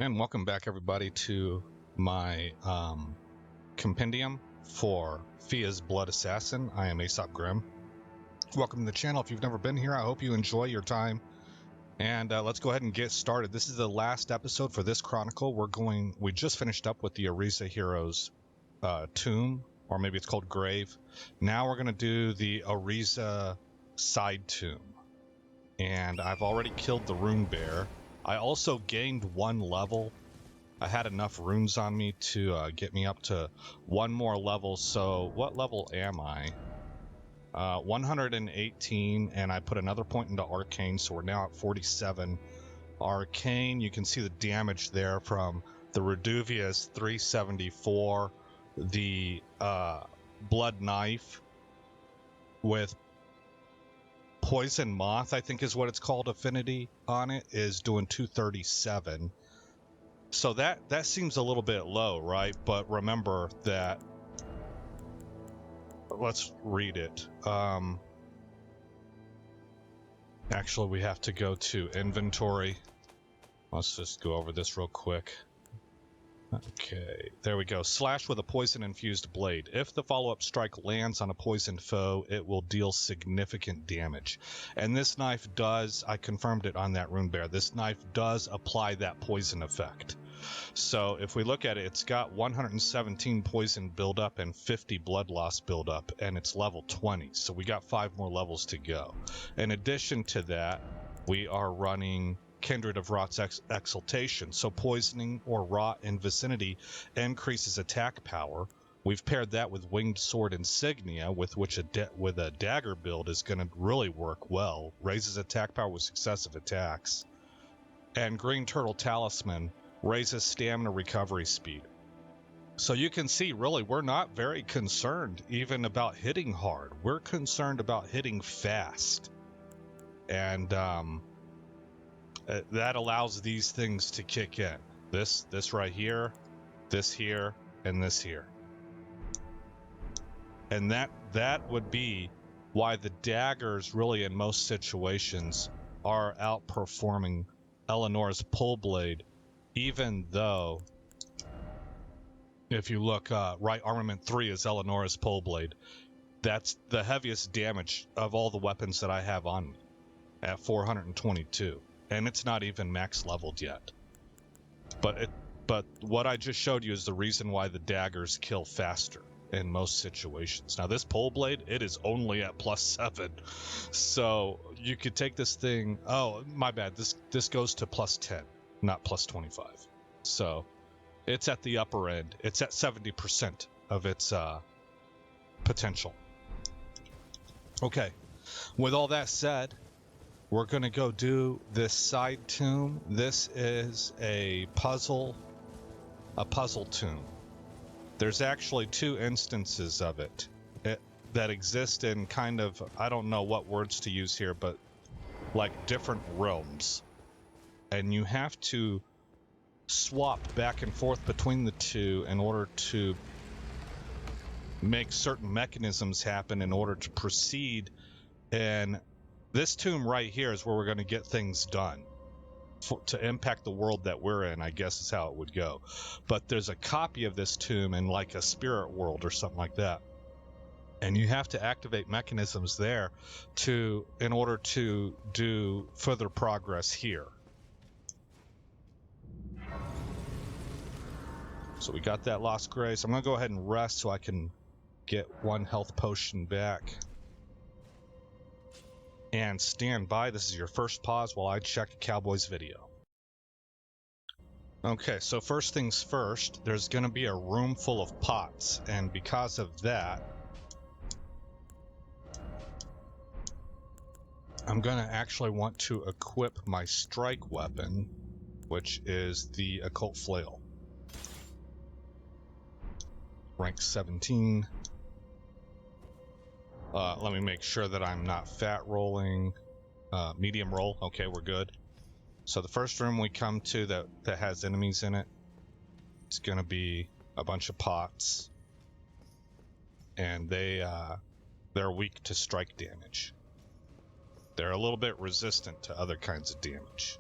And welcome back, everybody, to my compendium for Fia's Blood Assassin. I am Aesop Grimm. Welcome to the channel. If you've never been here, I hope you enjoy your time. And let's go ahead and get started. This is the last episode for this chronicle. We just finished up with the Auriza hero's tomb, or maybe it's called grave. Now we're going to do the Auriza side tomb. And I've already killed the rune bear. I also gained 1 level. I had enough runes on me to get me up to 1 more level. So what level am I? 118, and I put another point into Arcane, so we're now at 47. Arcane, you can see the damage there from the Reduvia's 374. The Blood Knife with Poison Moth, I think is what it's called, affinity on it, is doing 237. So that seems a little bit low, right? But remember that, let's read it. Actually, we have to go to inventory. Let's just go over this real quick. Okay, there we go. Slash with a poison-infused blade. If the follow-up strike lands on a poisoned foe, it will deal significant damage. And this knife does, I confirmed it on that rune bear, this knife does apply that poison effect. So if we look at it, it's got 117 poison buildup and 50 blood loss buildup, and it's level 20. So we got 5 more levels to go. In addition to that, we are running Kindred of Rot's Exaltation, so poisoning or rot in vicinity increases attack power. We've paired that with Winged Sword Insignia, with which with a dagger build is going to really work well. Raises attack power with successive attacks. And Green Turtle Talisman raises stamina recovery speed. So you can see, really, we're not very concerned even about hitting hard. We're concerned about hitting fast. And that allows these things to kick in. This right here, this here, and this here. And that would be why the daggers really in most situations are outperforming Eleanor's pull blade, even though if you look, right armament 3 is Eleanor's pull blade. That's the heaviest damage of all the weapons that I have on me at 422. And it's not even max leveled yet. But what I just showed you is the reason why the daggers kill faster in most situations. Now this pole blade, it is only at +7. So you could take this thing, oh my bad, this goes to +10, not +25. So it's at the upper end. It's at 70% of its potential. Okay, with all that said, we're going to go do this side tomb. This is a puzzle tomb. There's actually 2 instances of it that exist in kind of, I don't know what words to use here, but like different realms. And you have to swap back and forth between the 2 in order to make certain mechanisms happen in order to proceed. And this tomb right here is where we're going to get things done to impact the world that we're in, I guess is how it would go. But there's a copy of this tomb in like a spirit world or something like that. And you have to activate mechanisms there in order to do further progress here. So we got that Lost Grace. I'm going to go ahead and rest so I can get 1 health potion back. And stand by, this is your first pause while I check Cowboy's video. Okay, so first things first, there's going to be a room full of pots, and because of that, I'm going to actually want to equip my strike weapon, which is the Occult Flail. Rank 17. Let me make sure that I'm not fat rolling. Medium roll. Okay, we're good. So the first room we come to that has enemies in it, it's going to be a bunch of pots. And they're weak to strike damage. They're a little bit resistant to other kinds of damage.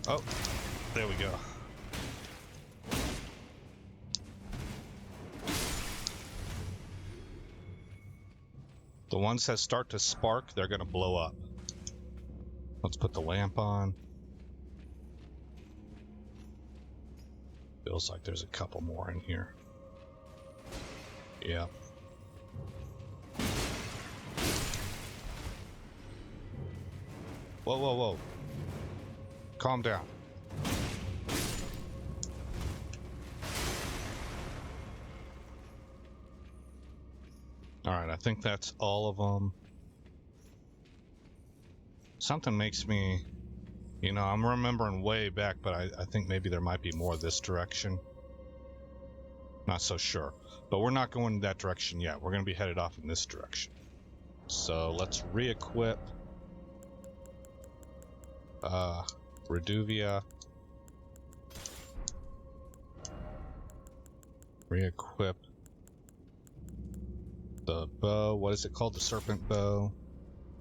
Oh, there we go. The ones that start to spark, they're gonna blow up. Let's put the lamp on. Feels like there's a couple more in here. Yeah. Whoa, whoa, whoa. Calm down. Alright, I think that's all of them. Something makes me... You know, I'm remembering way back, but I think maybe there might be more this direction. Not so sure. But we're not going that direction yet. We're going to be headed off in this direction. So let's re-equip Reduvia. Re-equip the bow. What is it called? The serpent bow.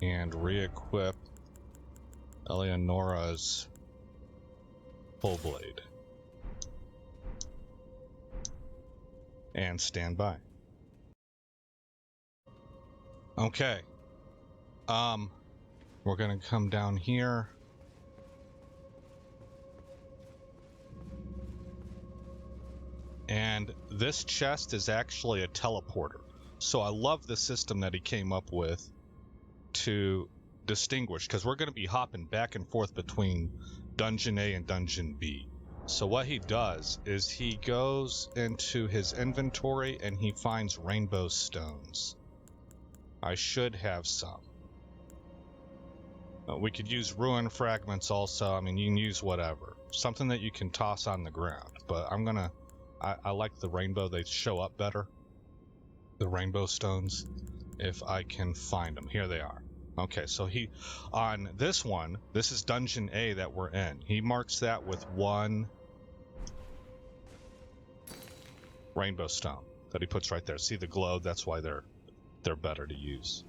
And re-equip Eleonora's full blade. And stand by. Okay. We're gonna come down here. And this chest is actually a teleporter. So I love the system that he came up with to distinguish, because we're going to be hopping back and forth between Dungeon A and Dungeon B. So what he does is he goes into his inventory and he finds rainbow stones. I should have some. We could use ruin fragments also. I mean, you can use whatever. Something that you can toss on the ground. But I'm gonna... I like the rainbow. They show up better. The rainbow stones. If I can find them. Here they are. Okay, so he... On this one, this is Dungeon A that we're in. He marks that with 1 rainbow stone that he puts right there. See the glow? That's why they're better to use.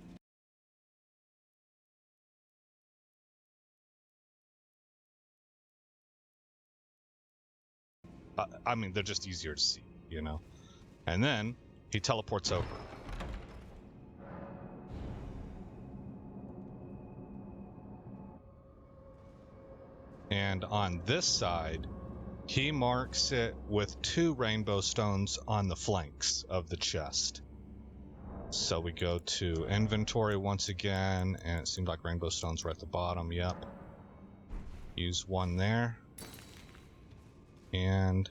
I mean, they're just easier to see, you know? And then he teleports over. And on this side, he marks it with 2 rainbow stones on the flanks of the chest. So we go to inventory once again, and it seems like rainbow stones are at the bottom. Yep. Use 1 there. And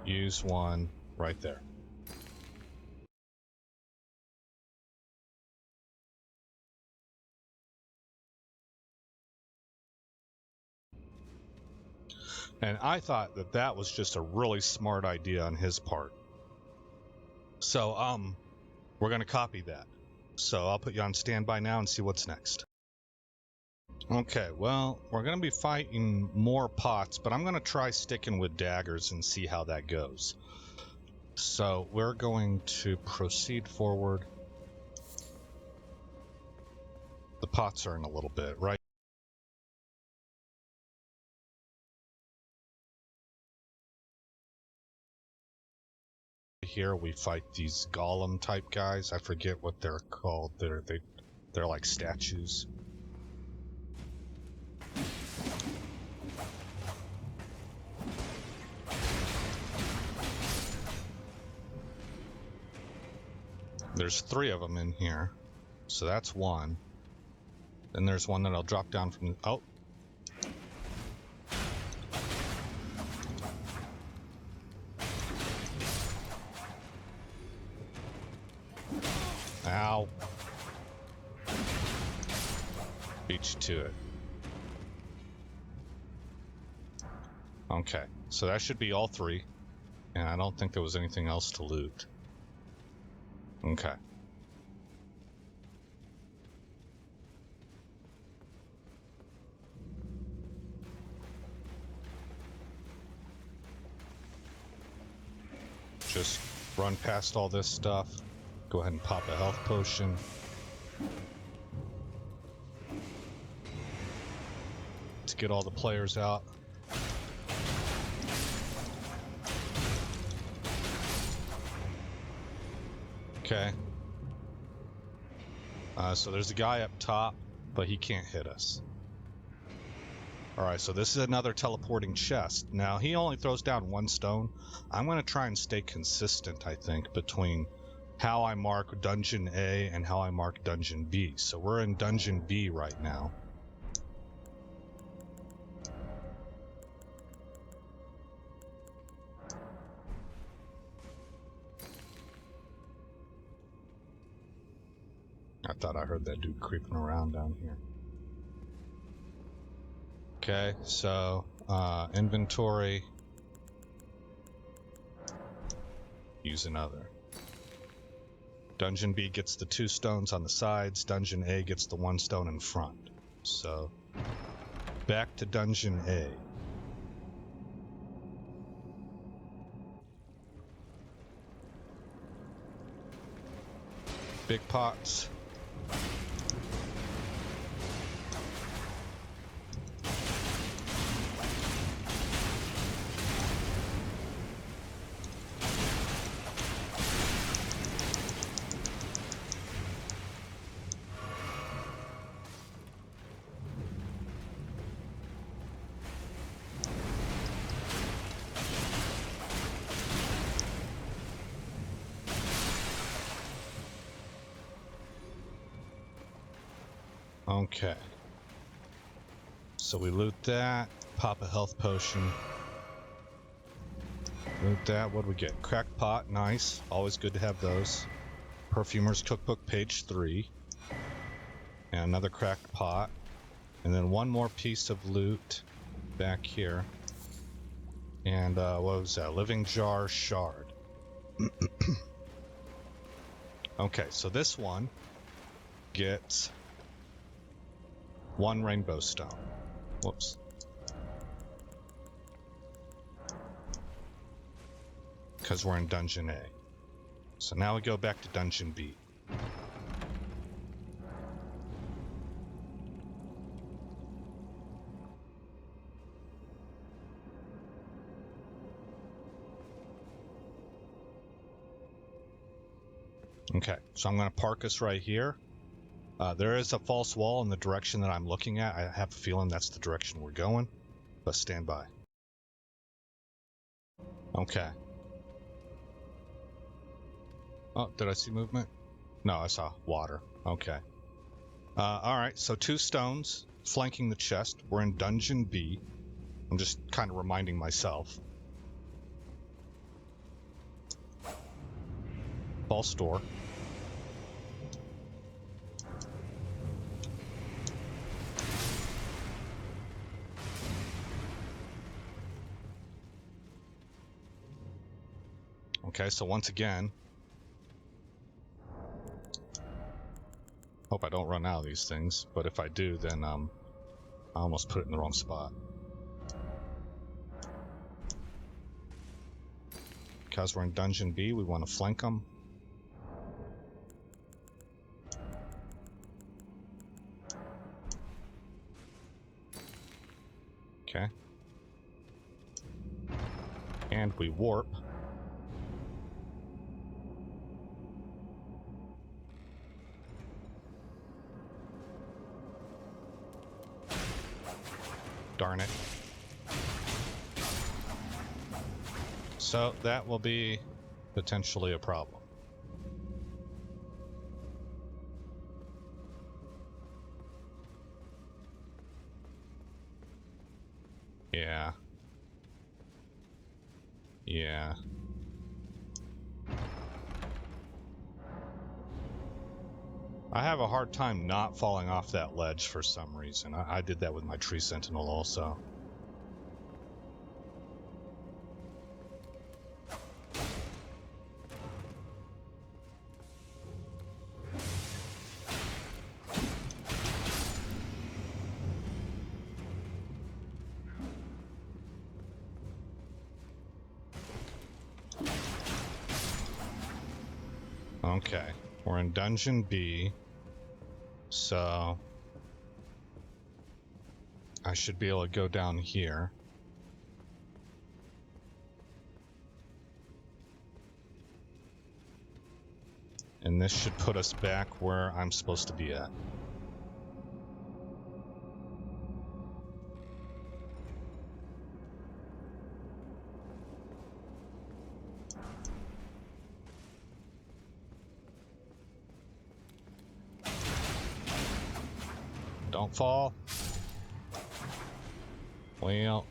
use 1 right there. And I thought that that was just a really smart idea on his part. So, we're going to copy that. So I'll put you on standby now and see what's next. Okay, well, we're going to be fighting more pots, but I'm going to try sticking with daggers and see how that goes. So we're going to proceed forward. The pots are in a little bit, right? Here we fight these golem type guys. I forget what they're called. They're like statues. There's 3 of them in here, so that's 1. Then there's one that'll drop down from... Oh! Ow! Beat you to it. Okay, so that should be all 3. And I don't think there was anything else to loot. Okay. Just run past all this stuff. Go ahead and pop a health potion. to get all the players out. Okay. So there's a guy up top, but he can't hit us. Alright, so this is another teleporting chest. Now, he only throws down 1 stone. I'm going to try and stay consistent, I think, between how I mark Dungeon A and how I mark Dungeon B. So we're in Dungeon B right now. I thought I heard that dude creeping around down here. Okay, so inventory. Use another. Dungeon B gets the 2 stones on the sides. Dungeon A gets the 1 stone in front. So back to Dungeon A. Big pots. Okay. So we loot that, pop a health potion. Loot that, what do we get? Cracked pot, nice. Always good to have those. Perfumer's Cookbook, page 3. And another cracked pot. And then 1 more piece of loot back here. And what was that? Living Jar Shard. Okay, so this one gets 1 rainbow stone. Whoops. Because we're in Dungeon A. So now we go back to Dungeon B. Okay, so I'm going to park us right here. There is a false wall in the direction that I'm looking at. I have a feeling that's the direction we're going, but stand by. Okay. Oh, did I see movement? No, I saw water. Okay. Alright, so 2 stones flanking the chest. We're in Dungeon B. I'm just kind of reminding myself. False door. Okay, so once again, hope I don't run out of these things, but if I do, then I almost put it in the wrong spot. Because we're in Dungeon B, we want to flank them. Okay. And we warp. Darn it. So that will be potentially a problem. Yeah. Yeah. I have a hard time not falling off that ledge for some reason. I did that with my tree sentinel also. Okay, we're in Dungeon B, so I should be able to go down here. And this should put us back where I'm supposed to be at. Don't fall. Well,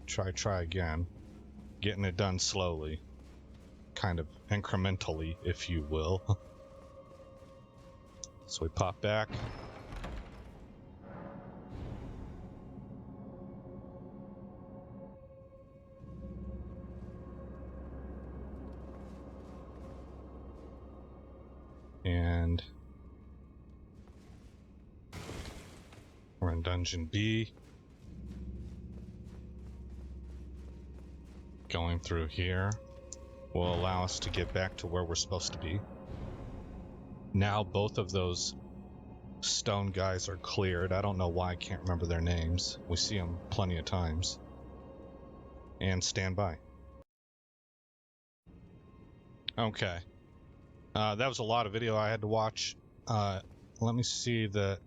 try again. Getting it done slowly, kind of incrementally, if you will. So we pop back. And we're in Dungeon B. Going through here will allow us to get back to where we're supposed to be. Now both of those stone guys are cleared. I don't know why I can't remember their names. We see them plenty of times. And stand by. Okay. That was a lot of video I had to watch. Let me see the...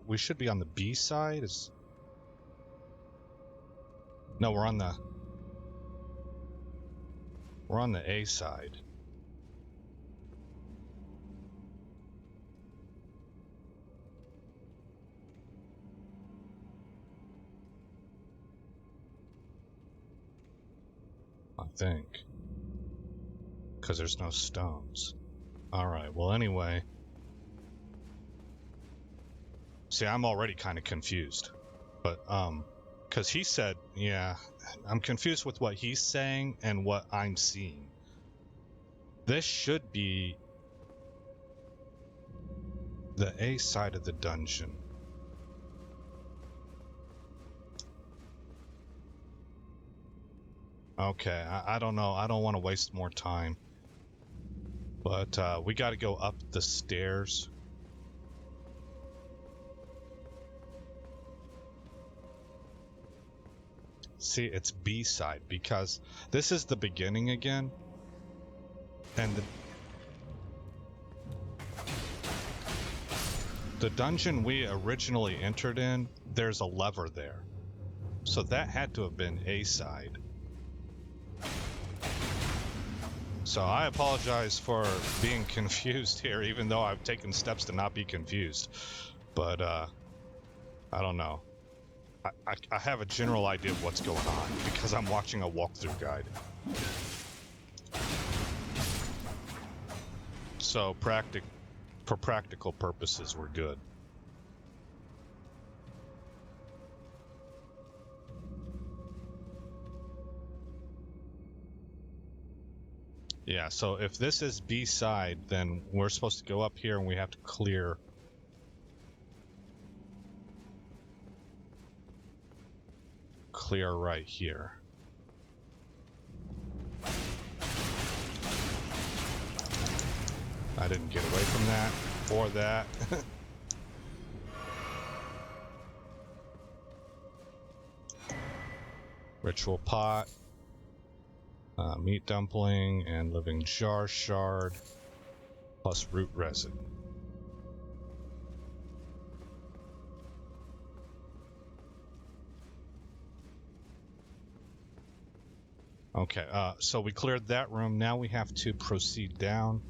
we should be on the B side? No, we're on the... We're on the A side. I think. Because there's no stones. Alright, well anyway. See, I'm already kind of confused. But, because he said, yeah, I'm confused with what he's saying and what I'm seeing. This should be the A side of the dungeon. Okay, I don't know. I don't want to waste more time. But we got to go up the stairs. See, it's B side because this is the beginning again. And the dungeon we originally entered in, there's a lever there. So that had to have been A side. So I apologize for being confused here, even though I've taken steps to not be confused. But, I don't know. I have a general idea of what's going on, because I'm watching a walkthrough guide. So, for practical purposes, we're good. Yeah, so if this is B side, then we're supposed to go up here and we have to clear right here. I didn't get away from that or that. Ritual pot. Meat dumpling and living jar shard plus root resin. Okay, so we cleared that room. Now we have to proceed down.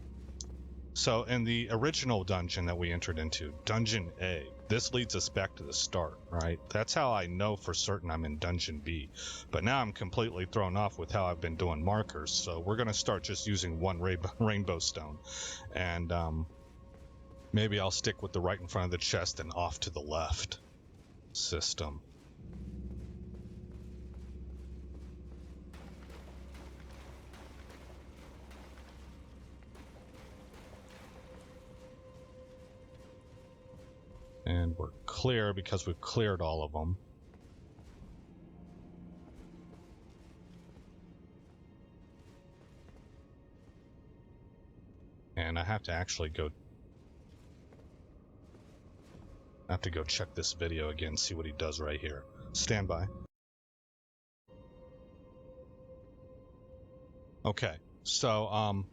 So in the original dungeon that we entered into, Dungeon A, this leads us back to the start, right? That's how I know for certain I'm in Dungeon B. But now I'm completely thrown off with how I've been doing markers, so we're going to start just using one rainbow stone. And maybe I'll stick with the right in front of the chest and off to the left system. And we're clear because we've cleared all of them. And I have to actually go... I have to go check this video again, see what he does right here. Stand by. Okay, so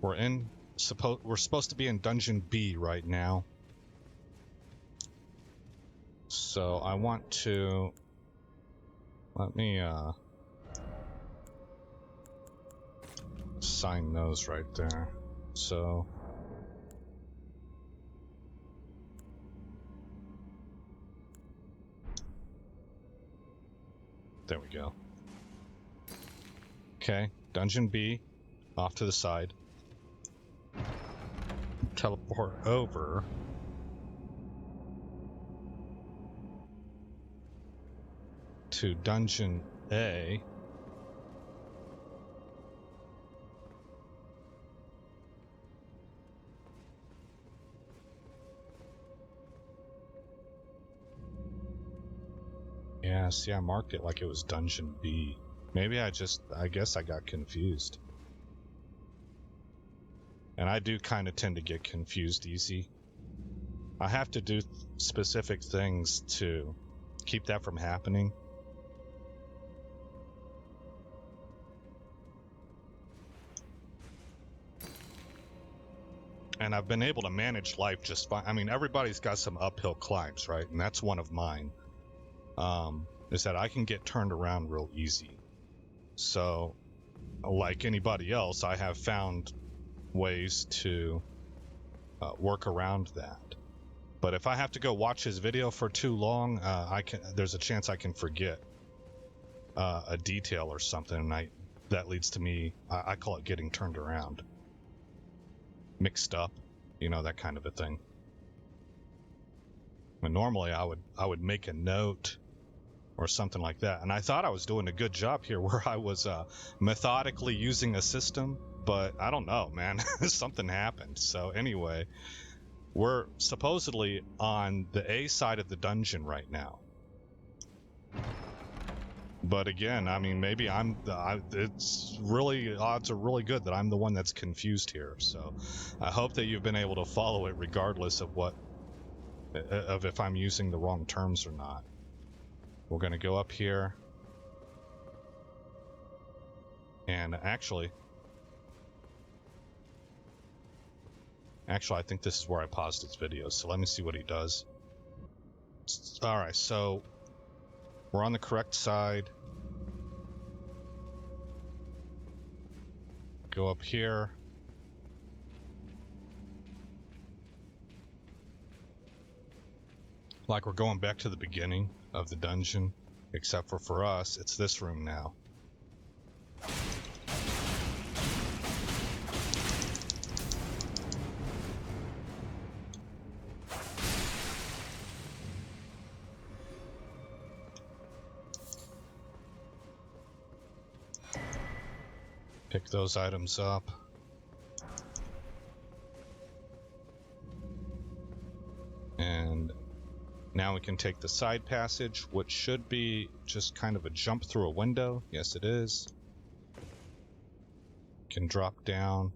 we're supposed to be in Dungeon B right now. So I want to let me assign those right there. So there we go. Okay, Dungeon B, off to the side. Teleport over. To Dungeon A. Yeah, see, I marked it like it was Dungeon B. Maybe I guess I got confused. And I do kind of tend to get confused easy. I have to do specific things to keep that from happening. And I've been able to manage life just fine. I mean, everybody's got some uphill climbs, right? And that's one of mine. Is that I can get turned around real easy. So, like anybody else, I have found ways to work around that. But if I have to go watch his video for too long, there's a chance I can forget a detail or something, and that leads to me, I call it getting turned around. Mixed up, you know, that kind of a thing. And normally I would make a note or something like that, and I thought I was doing a good job here where I was methodically using a system, but I don't know, man. Something happened. So anyway, we're supposedly on the A side of the dungeon right now. But again, I mean, maybe it's really, odds are really good that I'm the one that's confused here. So I hope that you've been able to follow it regardless of if I'm using the wrong terms or not. We're going to go up here. And actually, I think this is where I paused his video. So let me see what he does. All right, so we're on the correct side. Go up here. Like we're going back to the beginning of the dungeon, except for us, it's this room now. Pick those items up. And now we can take the side passage, which should be just kind of a jump through a window. Yes, it is. Can drop down.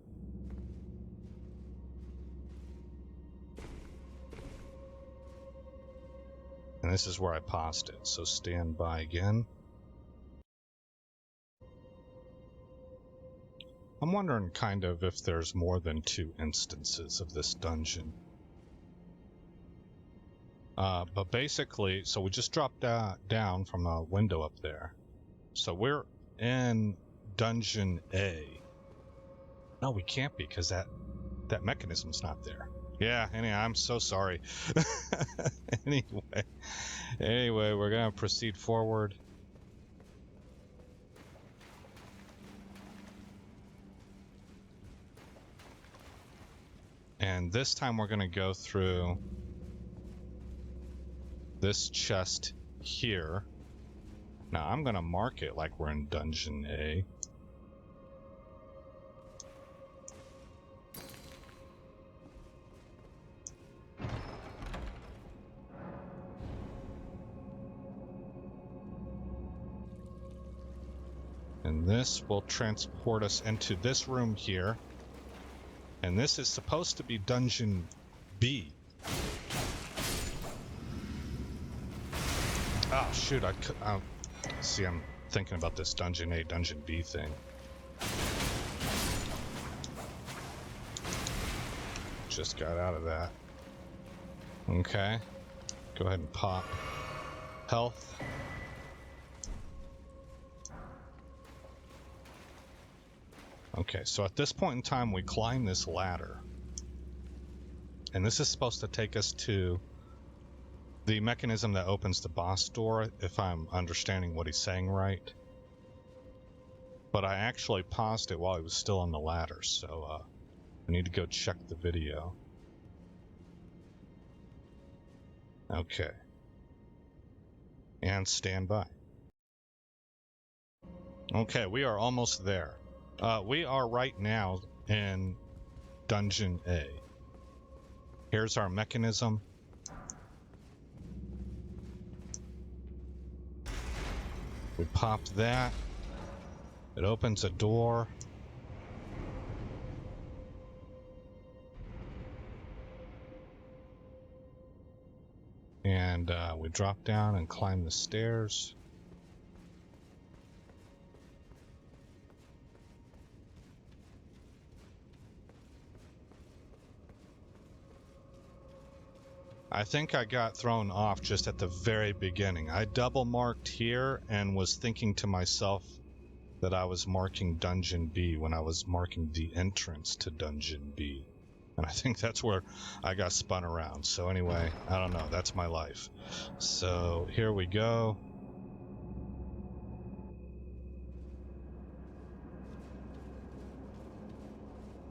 And this is where I paused it, so stand by again. I'm wondering kind of if there's more than 2 instances of this dungeon. But basically, so we just dropped down from a window up there. So we're in Dungeon A. No, we can't be, because that mechanism's not there. Yeah, anyway, I'm so sorry. Anyway, we're gonna proceed forward. And this time we're gonna go through this chest here. Now I'm gonna mark it like we're in Dungeon A. And this will transport us into this room here. And this is supposed to be Dungeon B. Oh shoot, see, I'm thinking about this Dungeon A, Dungeon B thing. Just got out of that. Okay. Go ahead and pop health. Okay, so at this point in time, we climb this ladder. And this is supposed to take us to the mechanism that opens the boss door, if I'm understanding what he's saying right. But I actually paused it while he was still on the ladder, so I need to go check the video. Okay. And stand by. Okay, we are almost there. We are right now in Dungeon A. Here's our mechanism. We pop that. It opens a door. And we drop down and climb the stairs. I think I got thrown off just at the very beginning. I double marked here and was thinking to myself that I was marking Dungeon B when I was marking the entrance to Dungeon B. And I think that's where I got spun around. So anyway, I don't know. That's my life. So here we go.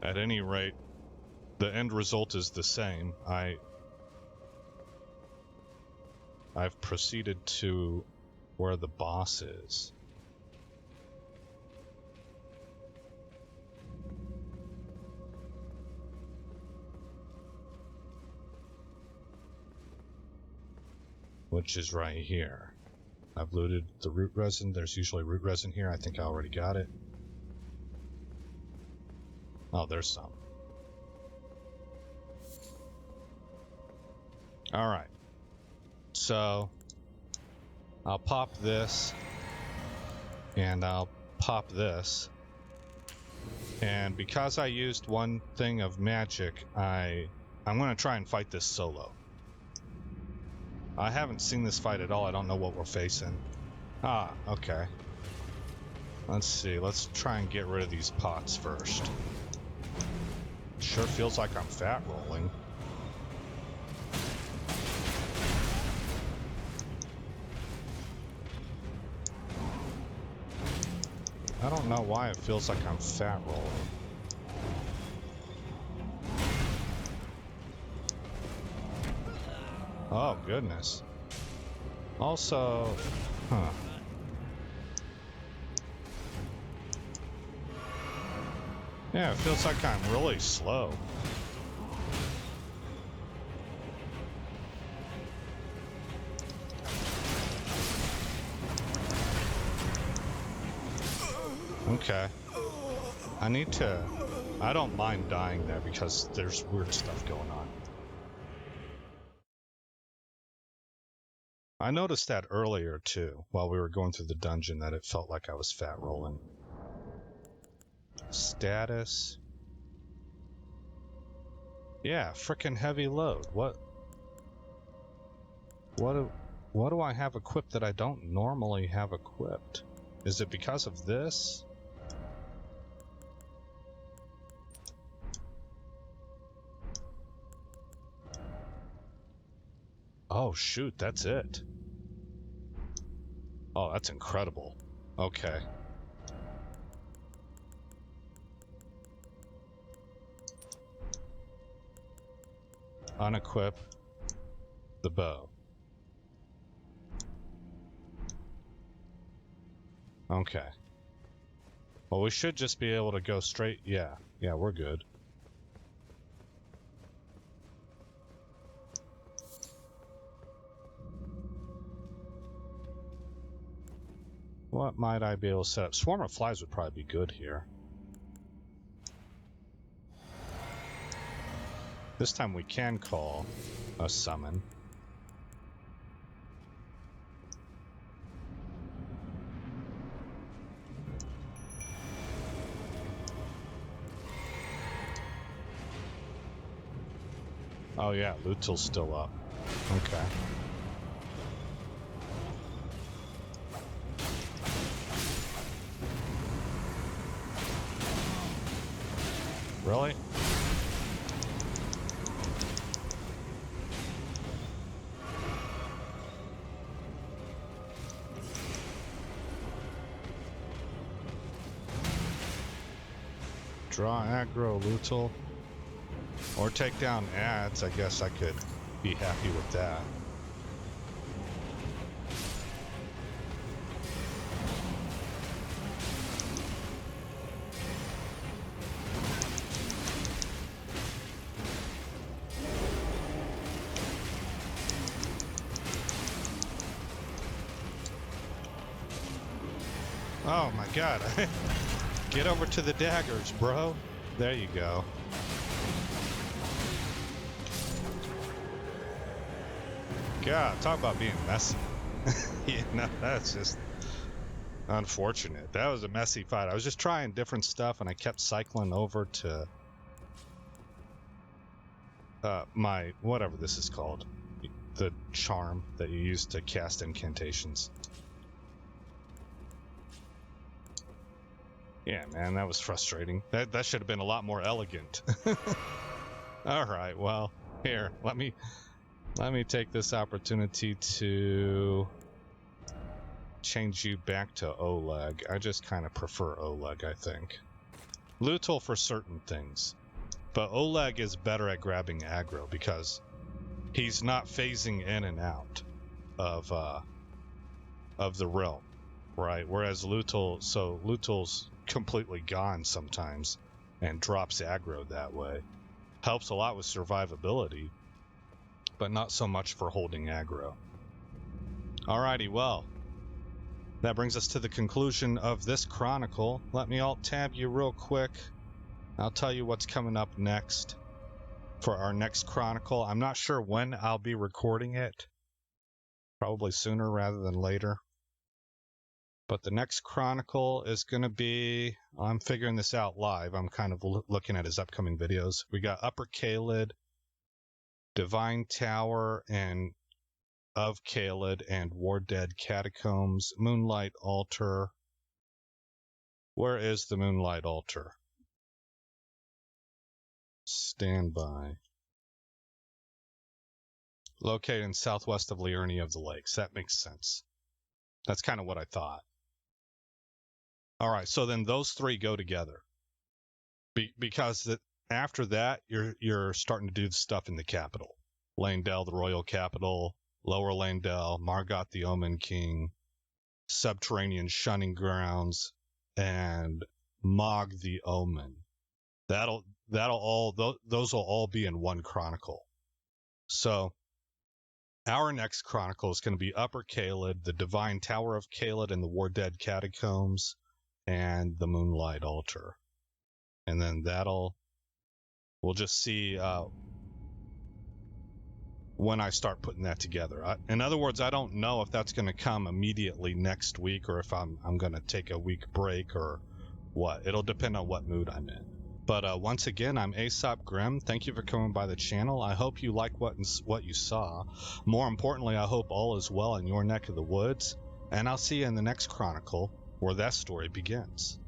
At any rate, the end result is the same. I've proceeded to where the boss is. Which is right here. I've looted the root resin. There's usually root resin here. I think I already got it. Oh, there's some. Alright. So, I'll pop this. And I'll pop this. And because I used one thing of magic, I'm going to try and fight this solo. I haven't seen this fight at all. I don't know what we're facing. Ah, okay. Let's see. Let's try and get rid of these pots first. Sure feels like I'm fat rolling. I don't know why it feels like I'm fat rolling. Oh, goodness. Also, huh. Yeah, it feels like I'm really slow. Okay. I don't mind dying there because there's weird stuff going on. I noticed that earlier too, while we were going through the dungeon, that it felt like I was fat rolling. Status. Yeah, frickin' heavy load. What do I have equipped that I don't normally have equipped? Is it because of this? Oh shoot, that's it. Oh, that's incredible. Okay. Unequip the bow. Okay. Well, we should just be able to go straight. Yeah, we're good. What might I be able to set up? Swarm of flies would probably be good here. This time we can call a summon. Oh yeah, Lutil's still up. Okay. Really? Draw aggro, Lutil. Or take down ads. I guess I could be happy with that. Oh my god. Get over to the daggers, bro. There you go. God, talk about being messy. You know, that's just unfortunate. That was a messy fight. I was just trying different stuff and I kept cycling over to my, whatever this is called. The charm that you use to cast incantations. Yeah, man, that was frustrating. That should have been a lot more elegant. All right, well, here, let me take this opportunity to change you back to Oleg. I just kind of prefer Oleg, I think. Lutil for certain things, but Oleg is better at grabbing aggro because he's not phasing in and out of the realm, right? Whereas Lutil's completely gone sometimes and drops aggro that way. Helps a lot with survivability, but not so much for holding aggro. Alrighty, well, that brings us to the conclusion of this chronicle. Let me alt-tab you real quick. I'll tell you what's coming up next for our next chronicle. I'm not sure when I'll be recording it. Probably sooner rather than later. But the next chronicle is going to be, I'm figuring this out live. I'm kind of looking at his upcoming videos. We got Upper Caelid, Divine Tower, and of Caelid, and War Dead Catacombs, Moonlight Altar. Where is the Moonlight Altar? Standby. Located in southwest of Liurnia of the Lakes. That makes sense. That's kind of what I thought. All right, so then those three go together, because after that you're starting to do the stuff in the capital, Lanedell, the royal capital, Lower Lanedell, Margot the Omen King, Subterranean Shunning Grounds, and Mog the Omen. Those will all be in one chronicle. So our next chronicle is going to be Upper Caelid, the Divine Tower of Caelid, and the War Dead Catacombs, and the Moonlight Altar. And then we'll just see when I start putting that together. In other words, I don't know if that's going to come immediately next week or if I'm going to take a week break or what. It'll depend on what mood I'm in. But once again, I'm Aesop Grimm. Thank you for coming by the channel. I hope you like what you saw. More importantly, I hope all is well in your neck of the woods. And I'll see you in the next chronicle where that story begins.